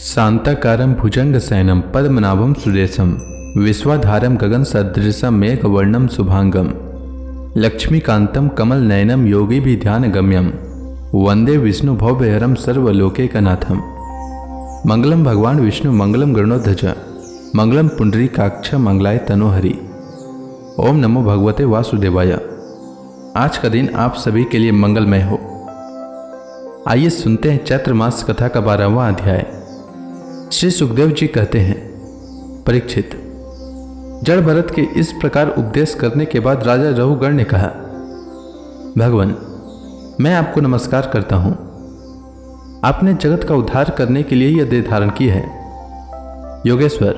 शांताकारं भुजंगशयनं पद्मनाभं सुरेशं विश्वाधारं गगनसदृशं मेघवर्णं शुभांगं लक्ष्मीकान्तं कमलनयनं योगिभिध्यानगम्यं वंदे विष्णु भवभयहरं सर्वलोकैकनाथं। मंगलम भगवान विष्णु मंगलम गरुड़ध्वज मंगलम पुंडरीकाक्ष मंगलाय तनोहरि। ओम नमो भगवते वासुदेवाय। आज का दिन आप सभी के लिए मंगलमय हो। आइए सुनते हैं चैत्र मास कथा का 12वां अध्याय। श्री सुखदेव जी कहते हैं, परीक्षित, जड़ भरत के इस प्रकार उपदेश करने के बाद राजा रहुगण ने कहा, भगवान, मैं आपको नमस्कार करता हूं। आपने जगत का उद्धार करने के लिए यह देह धारण की है। योगेश्वर,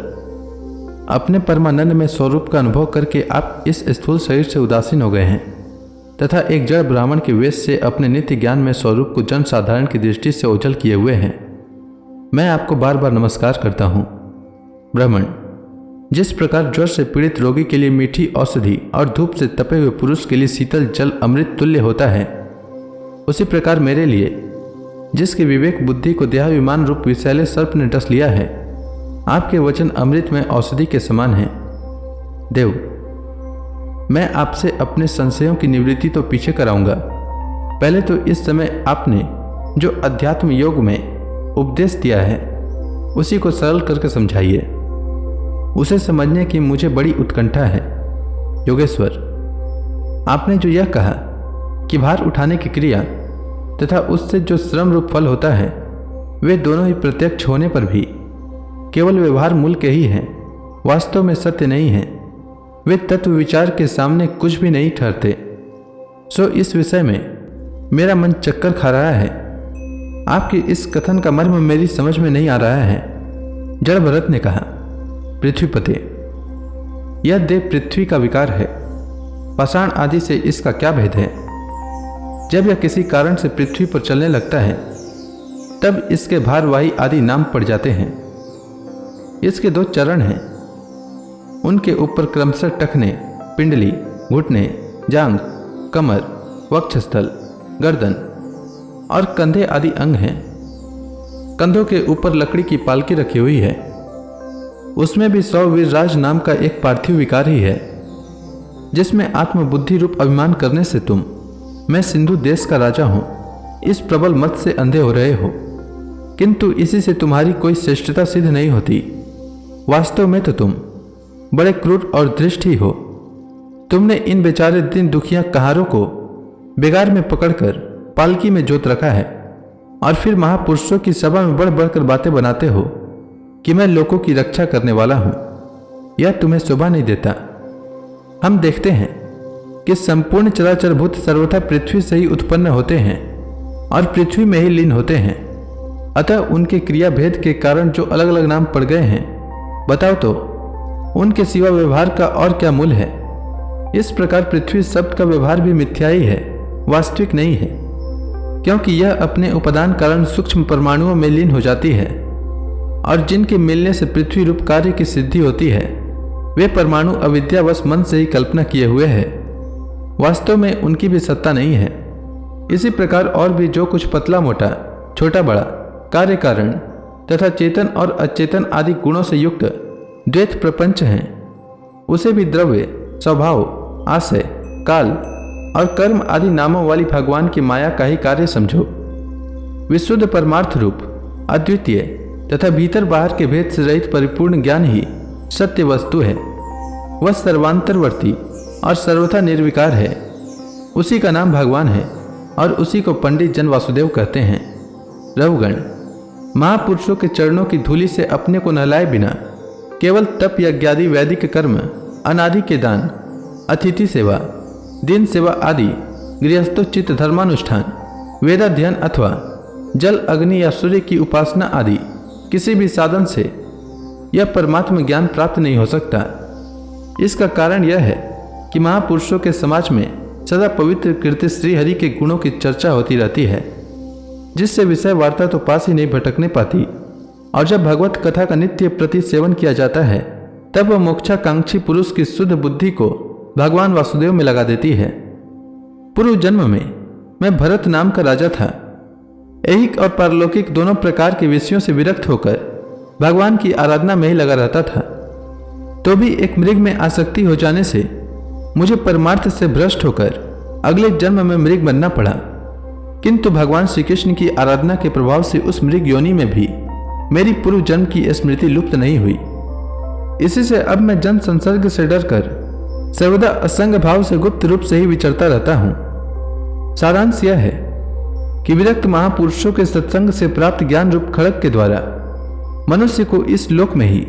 अपने परमानंद में स्वरूप का अनुभव करके आप इस स्थूल शरीर से उदासीन हो गए हैं तथा एक जड़ ब्राह्मण के वेश से अपने नित्य ज्ञान में स्वरूप को जन साधारण की दृष्टि से ओझल किए हुए हैं। मैं आपको बार बार नमस्कार करता हूँ। ब्राह्मण, जिस प्रकार ज्वर से पीड़ित रोगी के लिए मीठी औषधि और धूप से तपे हुए पुरुष के लिए शीतल जल अमृत तुल्य होता है, उसी प्रकार मेरे लिए, जिसके विवेक बुद्धि को देहाभिमान रूप विषैले सर्प ने डस लिया है, आपके वचन अमृत में औषधि के समान हैं। देव, मैं आपसे अपने संशयों की निवृत्ति तो पीछे कराऊंगा। पहले तो इस समय आपने जो अध्यात्म योग में उपदेश दिया है उसी को सरल करके समझाइए। उसे समझने की मुझे बड़ी उत्कंठा है। योगेश्वर, आपने जो यह कहा कि भार उठाने की क्रिया तथा उससे जो श्रम रूप फल होता है, वे दोनों ही प्रत्यक्ष होने पर भी केवल व्यवहार मूल के ही हैं, वास्तव में सत्य नहीं है। वे तत्व विचार के सामने कुछ भी नहीं ठहरते। सो इस विषय में मेरा मन चक्कर खा रहा है। आपके इस कथन का मर्म मेरी समझ में नहीं आ रहा है। जड़ भरत ने कहा, पृथ्वीपते, यह देह पृथ्वी का विकार है। पाषाण आदि से इसका क्या भेद है? जब यह किसी कारण से पृथ्वी पर चलने लगता है तब इसके भारवाही आदि नाम पड़ जाते हैं। इसके 2 चरण हैं, उनके ऊपर क्रमशः टखने, पिंडली, घुटने, जांघ, कमर, वक्षस्थल, गर्दन और कंधे आदि अंग हैं। कंधों के ऊपर लकड़ी की पालकी रखी हुई है। उसमें भी 100 वीरराज नाम का एक पार्थिव विकार ही है, जिसमें आत्मबुद्धि रूप अभिमान करने से तुम, मैं सिंधु देश का राजा हूं, इस प्रबल मत से अंधे हो रहे हो। किंतु इसी से तुम्हारी कोई श्रेष्ठता सिद्ध नहीं होती। वास्तव में तो तुम बड़े क्रूर और दृष्ट ही हो। तुमने इन बेचारे दिन दुखिया कहारों को बेगार में पकड़कर पालकी में जोत रखा है और फिर महापुरुषों की सभा में बढ़ बढ़कर बातें बनाते हो कि मैं लोगों की रक्षा करने वाला हूं। यह तुम्हें शोभा नहीं देता। हम देखते हैं कि संपूर्ण चराचर भूत सर्वथा पृथ्वी से ही उत्पन्न होते हैं और पृथ्वी में ही लीन होते हैं। अतः उनके क्रिया भेद के कारण जो अलग अलग नाम पड़ गए हैं, बताओ तो उनके सिवा व्यवहार का और क्या मूल है? इस प्रकार पृथ्वी शब्द का व्यवहार भी मिथ्या ही है, वास्तविक नहीं है, क्योंकि यह अपने उपादान कारण सूक्ष्म परमाणुओं में लीन हो जाती है और जिनके मिलने से पृथ्वी रूप कार्य की सिद्धि होती है, वे परमाणु अविद्यावश मन से ही कल्पना किए हुए हैं। वास्तव में उनकी भी सत्ता नहीं है। इसी प्रकार और भी जो कुछ पतला मोटा, छोटा बड़ा, कार्य कारण तथा चेतन और अचेतन आदि गुणों से युक्त द्वैत प्रपंच हैं, उसे भी द्रव्य, स्वभाव, आशय, काल और कर्म आदि नामों वाली भगवान की माया का ही कार्य समझो। विशुद्ध परमार्थ रूप, अद्वितीय तथा भीतर बाहर के भेद से रहित परिपूर्ण ज्ञान ही सत्य वस्तु है। वह सर्वांतरवर्ती और सर्वथा निर्विकार है। उसी का नाम भगवान है और उसी को पंडित जन वासुदेव कहते हैं। रहुगण, महापुरुषों के चरणों की धूलि से अपने को नहलाए बिना केवल तप यज्ञादि वैदिक कर्म, अनादि के दान, अतिथि सेवा, दिन सेवा आदि गृहस्थोचित धर्मानुष्ठान, वेदाध्ययन अथवा जल, अग्नि या सूर्य की उपासना आदि किसी भी साधन से यह परमात्मा ज्ञान प्राप्त नहीं हो सकता। इसका कारण यह है कि महापुरुषों के समाज में सदा पवित्र कीर्ति श्री हरि के गुणों की चर्चा होती रहती है, जिससे विषय वार्ता तो पास ही नहीं भटकने पाती। और जब भगवत कथा का नित्य प्रति सेवन किया जाता है, तब वह मोक्षाकांक्षी पुरुष की शुद्ध बुद्धि को भगवान वासुदेव में लगा देती है। पूर्व जन्म में मैं भरत नाम का राजा था। ऐहिक और पारलौकिक दोनों प्रकार के विषयों से विरक्त होकर भगवान की आराधना में ही लगा रहता था, तो भी एक मृग में आसक्ति हो जाने से मुझे परमार्थ से भ्रष्ट होकर अगले जन्म में मृग बनना पड़ा। किंतु भगवान श्री कृष्ण की आराधना के प्रभाव से उस मृग योनि में भी मेरी पूर्व जन्म की स्मृति लुप्त नहीं हुई। इसी से अब मैं जन संसर्ग से डरकर सर्वदा असंग भाव से गुप्त रूप से ही विचरता रहता हूं। सारांश यह है कि विरक्त महापुरुषों के सत्संग से प्राप्त ज्ञान रूप खड़ग के द्वारा मनुष्य को इस लोक में ही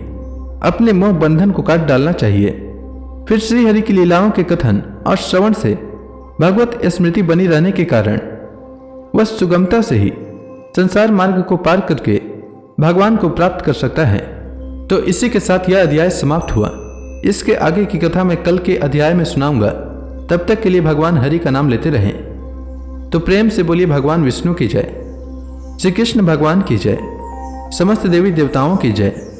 अपने मोह बंधन को काट डालना चाहिए। फिर श्री हरि की लीलाओं के कथन और श्रवण से भगवत स्मृति बनी रहने के कारण वह सुगमता से ही संसार मार्ग को पार करके भगवान को प्राप्त कर सकता है। तो इसी के साथ यह अध्याय समाप्त हुआ। इसके आगे की कथा मैं कल के अध्याय में सुनाऊंगा। तब तक के लिए भगवान हरि का नाम लेते रहें। तो प्रेम से बोलिए भगवान विष्णु की जय, श्री कृष्ण भगवान की जय, समस्त देवी देवताओं की जय।